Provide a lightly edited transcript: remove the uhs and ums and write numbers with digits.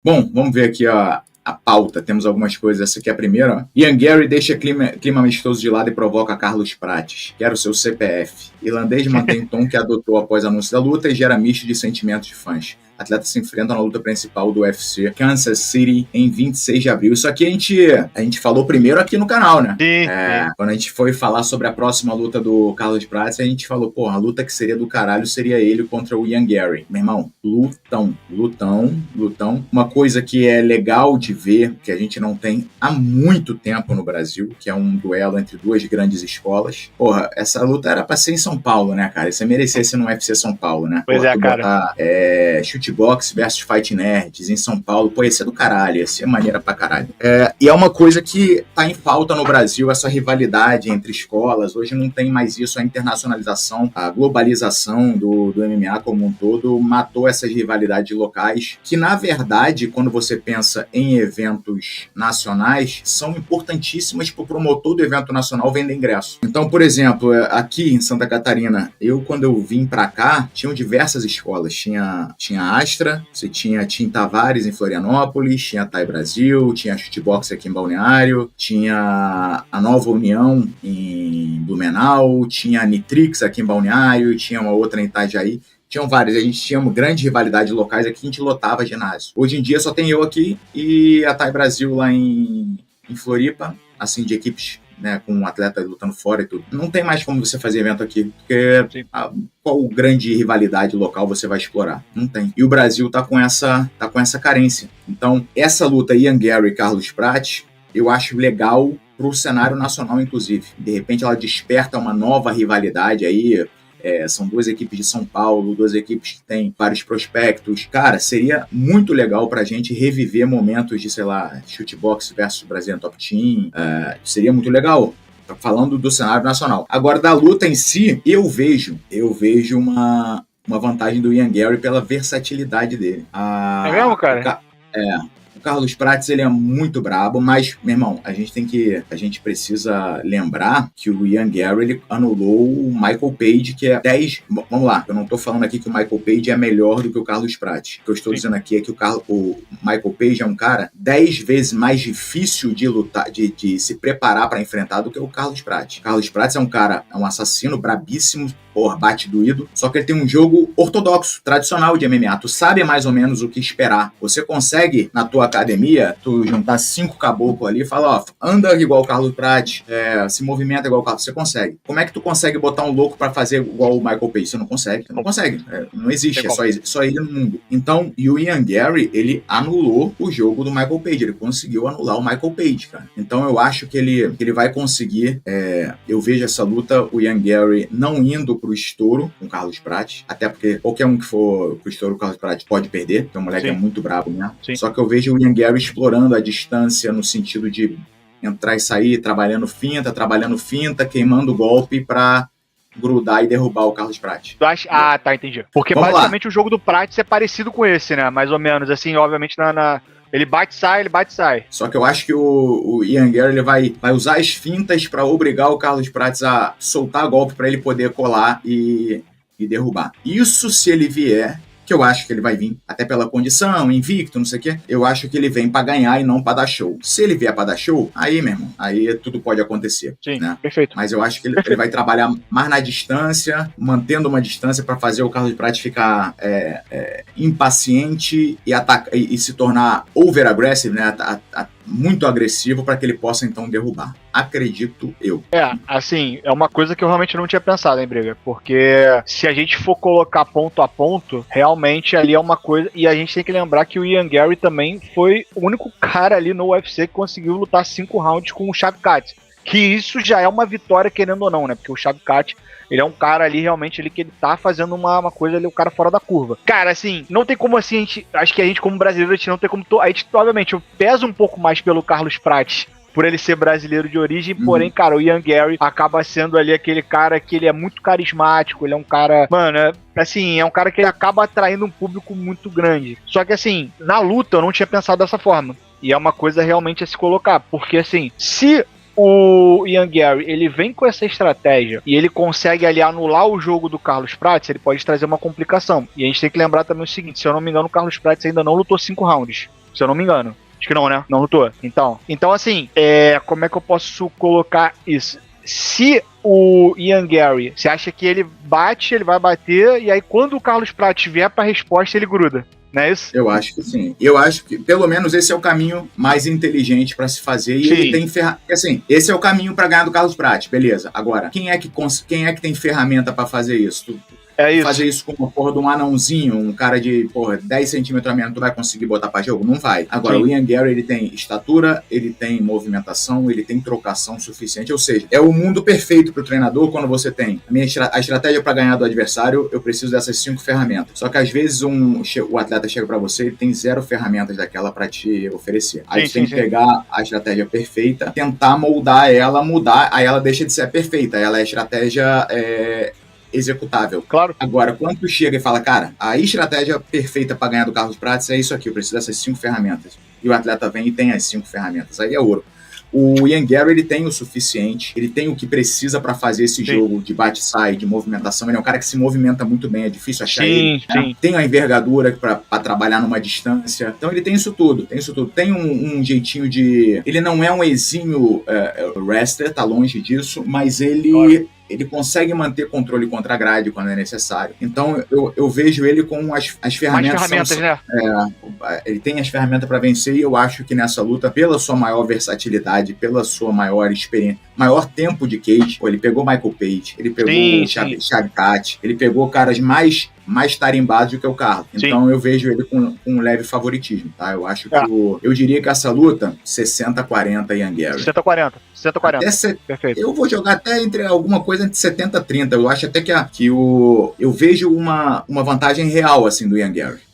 Bom, vamos ver aqui a pauta. Temos algumas coisas. Essa aqui é a primeira. Ó. Ian Gary deixa clima amistoso de lado e provoca Carlos Prates. Quero seu CPF. Irlandês mantém o tom que adotou após anúncio da luta e gera misto de sentimentos de fãs. Atletas se enfrentam na luta principal do UFC Kansas City em 26 de abril. Isso aqui a gente falou primeiro aqui no canal, né? Sim. Quando a gente foi falar sobre a próxima luta do Carlos Prates, a gente falou, a luta que seria do caralho seria ele contra o Ian Gary. Meu irmão, lutão. Uma coisa que é legal de ver, que a gente não tem há muito tempo no Brasil, que é um duelo entre duas grandes escolas. Essa luta era pra ser em São Paulo, né, cara? Isso merecia ser no UFC São Paulo, né? Pois é, cara. Chutebox versus Fight Nerds em São Paulo, ia ser do caralho, ia ser maneira pra caralho. E é uma coisa que tá em falta no Brasil, essa rivalidade entre escolas. Hoje não tem mais isso, a internacionalização, a globalização do MMA como um todo matou essas rivalidades locais, que na verdade, quando você pensa em eventos nacionais, são importantíssimas pro promotor do evento nacional vender ingresso. Então, por exemplo, aqui em Santa Catarina, quando eu vim pra cá, tinham diversas escolas, tinha Astra, você tinha Tim Tavares em Florianópolis, tinha Thai Brasil, tinha Chutebox aqui em Balneário, tinha a Nova União em Blumenau, tinha a Nitrix aqui em Balneário, tinha uma outra em Itajaí. Tinham várias, a gente tinha uma grande rivalidade locais aqui, a gente lotava ginásio. Hoje em dia só tem eu aqui e a Thai Brasil lá em Floripa, assim, de equipes, né, com um atleta lutando fora e tudo. Não tem mais como você fazer evento aqui, porque qual grande rivalidade local você vai explorar? Não tem. E o Brasil tá com essa carência. Então, essa luta Ian Gary e Carlos Prates, eu acho legal pro cenário nacional, inclusive. De repente ela desperta uma nova rivalidade aí. São duas equipes de São Paulo, duas equipes que têm vários prospectos. Cara, seria muito legal pra gente reviver momentos de, sei lá, Chutebox versus Brazilian Top Team. Seria muito legal. Falando do cenário nacional. Agora, da luta em si, eu vejo uma vantagem do Ian Gary pela versatilidade dele. É mesmo, cara? O Carlos Prates, ele é muito brabo, mas, meu irmão, a gente precisa lembrar que o Ian Gary, ele anulou o Michael Page, que é 10... Vamos lá, eu não tô falando aqui que o Michael Page é melhor do que o Carlos Prates. O que eu estou dizendo aqui é que o Michael Page é um cara 10 vezes mais difícil de lutar, de se preparar para enfrentar do que o Carlos Prates. O Carlos Prates é um assassino brabíssimo, bate doído, só que ele tem um jogo ortodoxo, tradicional de MMA. Tu sabe mais ou menos o que esperar. Você consegue, na tua academia, tu juntar 5 caboclos ali e falar, anda igual o Carlos Prates, se movimenta igual o Carlos. Você consegue. Como é que tu consegue botar um louco pra fazer igual o Michael Page? Você não consegue. Não consegue. Não existe. Só ele no mundo. Então, e o Ian Gary, ele anulou o jogo do Michael Page. Ele conseguiu anular o Michael Page, cara. Então, eu acho que ele vai conseguir. Eu vejo essa luta, o Ian Gary não indo pro estouro com o Carlos Prates, até porque qualquer um que for pro estouro, o Carlos Prates pode perder, porque o moleque é muito brabo mesmo. Sim. Só que eu vejo o Ian Gary explorando a distância no sentido de entrar e sair, trabalhando finta, queimando o golpe pra grudar e derrubar o Carlos Prates. Tá, entendi. Porque basicamente o jogo do Prates é parecido com esse, né? Mais ou menos, assim, obviamente ele bate e sai. Só que eu acho que o Ian Gary, ele vai usar as fintas pra obrigar o Carlos Prates a soltar golpe pra ele poder colar e derrubar. Isso se ele vier, que eu acho que ele vai vir, até pela condição, invicto, não sei o quê, eu acho que ele vem pra ganhar e não pra dar show. Se ele vier pra dar show, aí, meu irmão, aí tudo pode acontecer. Sim, né? Perfeito. Mas eu acho que ele vai trabalhar mais na distância, mantendo uma distância pra fazer o Carlos Prates ficar impaciente e se tornar over-aggressive, né? Muito agressivo para que ele possa então derrubar. Acredito eu. Assim, é uma coisa que eu realmente não tinha pensado, hein, Briga? Porque se a gente for colocar ponto a ponto, realmente ali é uma coisa. E a gente tem que lembrar que o Ian Gary também foi o único cara ali no UFC que conseguiu lutar 5 rounds com o Shavkat. Que isso já é uma vitória, querendo ou não, né? Porque o Shavkat, ele é um cara ali, realmente, ali, que ele tá fazendo uma coisa ali, o cara fora da curva. Cara, assim, não tem como assim, acho que a gente como brasileiro, a gente não tem como... obviamente, eu peso um pouco mais pelo Carlos Prates, por ele ser brasileiro de origem, porém, cara, o Ian Gary acaba sendo ali aquele cara que ele é muito carismático, ele é um cara, mano, assim, é um cara que ele acaba atraindo um público muito grande. Só que, assim, na luta eu não tinha pensado dessa forma. E é uma coisa realmente a se colocar, porque, assim, se o Ian Gary, ele vem com essa estratégia e ele consegue ali anular o jogo do Carlos Prates, ele pode trazer uma complicação. E a gente tem que lembrar também o seguinte, se eu não me engano, o Carlos Prates ainda não lutou 5 rounds. se eu não me engano. Acho que não, né? Não lutou. Então assim, como é que eu posso colocar isso? Se o Ian Gary, você acha que ele bate, ele vai bater, e aí quando o Carlos Prates vier pra resposta, ele gruda. Não é isso? Eu acho que sim. Eu acho que, pelo menos, esse é o caminho mais inteligente para se fazer. E Sim. ele tem assim, esse é o caminho para ganhar do Carlos Prates, beleza. Agora, quem é que tem ferramenta para fazer isso? É isso. Fazer isso com uma porra de um anãozinho, um cara de, 10 centímetros a menos, tu vai conseguir botar pra jogo? Não vai. Agora, sim, o Ian Gary, ele tem estatura, ele tem movimentação, ele tem trocação suficiente, ou seja, é o mundo perfeito pro treinador quando você tem a estratégia para ganhar do adversário, eu preciso dessas 5 ferramentas. Só que às vezes o atleta chega para você e tem 0 ferramentas daquela para te oferecer. Aí você tem que pegar a estratégia perfeita, tentar moldar ela, mudar, aí ela deixa de ser perfeita, ela é estratégia executável. Claro. Agora, quando tu chega e fala, cara, a estratégia perfeita para ganhar do Carlos Prates é isso aqui, eu preciso dessas 5 ferramentas. E o atleta vem e tem as 5 ferramentas. Aí é ouro. O Ian Gary, ele tem o suficiente, ele tem o que precisa para fazer esse jogo de bate-sai, de movimentação. Ele é um cara que se movimenta muito bem, é difícil achar ele. Né? Tem a envergadura para trabalhar numa distância. Então ele tem isso tudo. Tem um jeitinho de... Ele não é um exímio wrestler, tá longe disso, mas ele consegue manter controle contra a grade quando é necessário. Então, eu vejo ele com as ferramentas. Mais ferramentas, né? Ele tem as ferramentas para vencer e eu acho que nessa luta, pela sua maior versatilidade, pela sua maior experiência, maior tempo de cage, ele pegou Michael Page, ele pegou o Chad Cat, ele pegou caras mais tarimbados do que o Carlos. Então eu vejo ele com um leve favoritismo, tá? Eu acho que eu diria que essa luta, 60-40 Ian Gary. 60-40. Perfeito. Eu vou jogar até entre alguma coisa entre 70-30. Eu acho até que eu vejo uma vantagem real, assim, do Ian Gary.